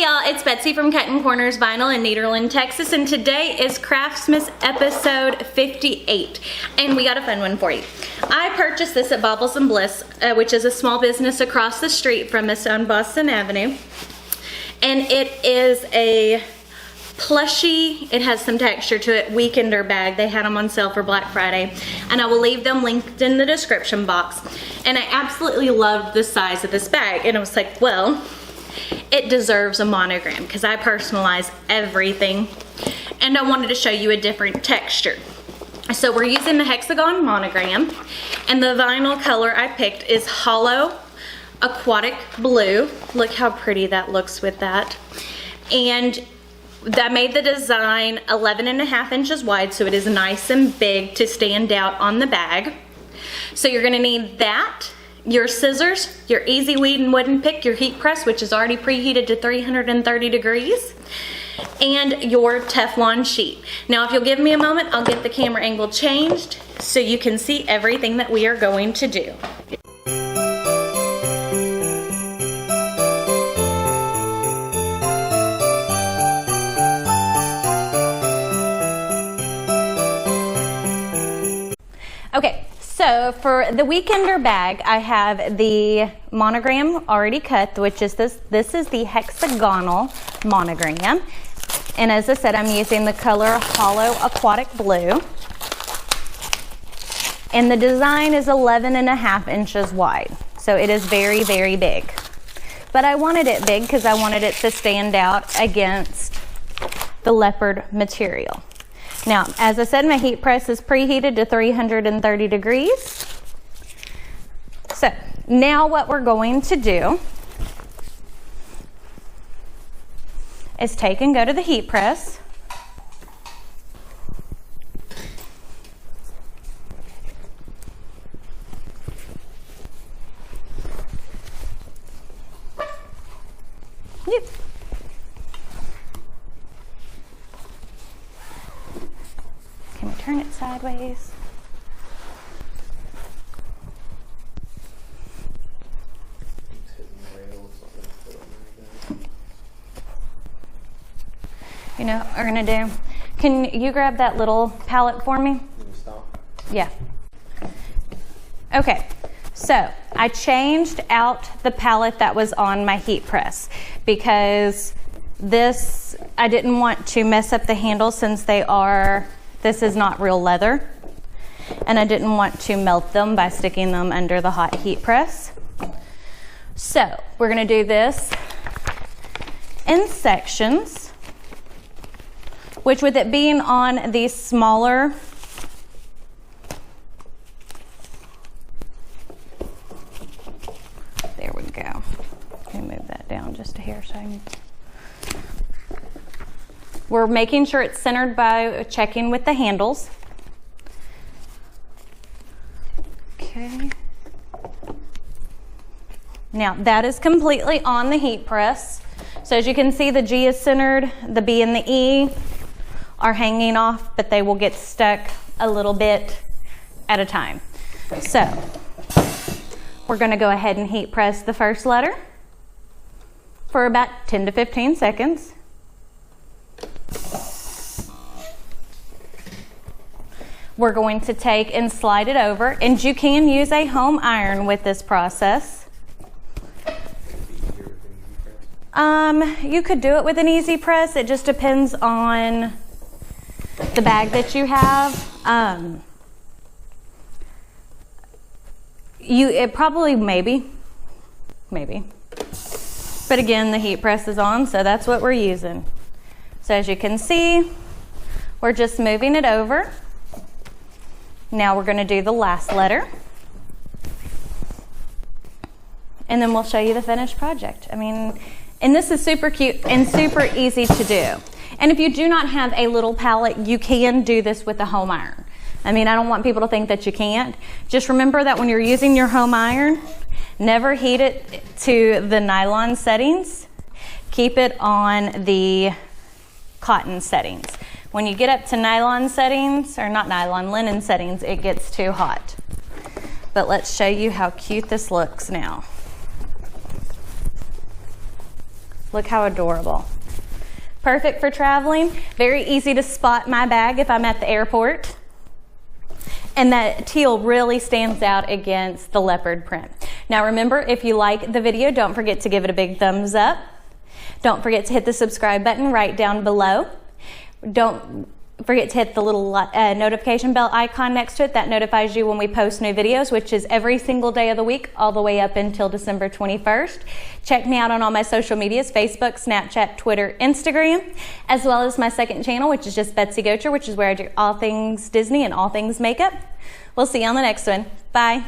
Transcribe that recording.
Hey y'all, it's Betsy from Cuttin Corners Vinyl in Nederland, Texas, and today is Craftmas episode 58, and we got a fun one for you. I purchased this at Baubles and Bliss, which is a small business across the street from us on Boston Avenue, and it is a plushy, it has some texture to it, weekender bag. They had them on sale for Black Friday, and I will leave them linked in the description box. And I absolutely loved the size of this bag, and I was like, well, it deserves a monogram because I personalize everything, and I wanted to show you a different texture. So we're using the hexagon monogram, and the vinyl color I picked is Hollow Aquatic Blue. Look how pretty that looks with that. And I made the design 11.5 inches wide, so it is nice and big to stand out on the bag. So you're gonna need that, your scissors, your easy weed and wooden pick, your heat press, which is already preheated to 330 degrees, and your Teflon sheet. Now, if you'll give me a moment, I'll get the camera angle changed so you can see everything that we are going to do. Okay, so for the weekender bag, I have the monogram already cut, which is this is the hexagonal monogram. And as I said, I'm using the color Hollow Aquatic Blue. And the design is 11.5 inches wide. So it is very, very big. But I wanted it big because I wanted it to stand out against the leopard material. Now, as I said, my heat press is preheated to 330 degrees. So now what we're going to do is take and go to the heat press. Yep. Can we turn it sideways? You know what we're gonna do? Can you grab that little palette for me? Yeah. Okay, so I changed out the palette that was on my heat press because this, I didn't want to mess up the handles since this is not real leather, and I didn't want to melt them by sticking them under the hot heat press. So we're gonna do this in sections, which with it being on these smaller, there we go. Let me move that down just a hair so I can. We're making sure it's centered by checking with the handles. Okay. Now that is completely on the heat press. So as you can see, the G is centered, the B and the E are hanging off, but they will get stuck a little bit at a time. So we're gonna go ahead and heat press the first letter for about 10 to 15 seconds. We're going to take and slide it over, and you can use a home iron with this process. You could do it with an easy press. It just depends on the bag that you have. It probably maybe. But again, the heat press is on, so that's what we're using. So as you can see, we're just moving it over. Now we're going to do the last letter, and then we'll show you the finished project. I mean, and this is super cute and super easy to do. And if you do not have a little palette, you can do this with a home iron. I mean, I don't want people to think that you can't. Just remember that when you're using your home iron, never heat it to the nylon settings. Keep it on the cotton settings. When you get up to nylon settings, or not nylon, linen settings, it gets too hot. But let's show you how cute this looks now. Look how adorable. Perfect for traveling. Very easy to spot my bag if I'm at the airport. And that teal really stands out against the leopard print. Now remember, if you like the video, don't forget to give it a big thumbs up. Don't forget to hit the subscribe button right down below. Don't forget to hit the little notification bell icon next to it. That notifies you when we post new videos, which is every single day of the week, all the way up until December 21st. Check me out on all my social medias, Facebook, Snapchat, Twitter, Instagram, as well as my second channel, which is just Betsy Gocher, which is where I do all things Disney and all things makeup. We'll see you on the next one. Bye.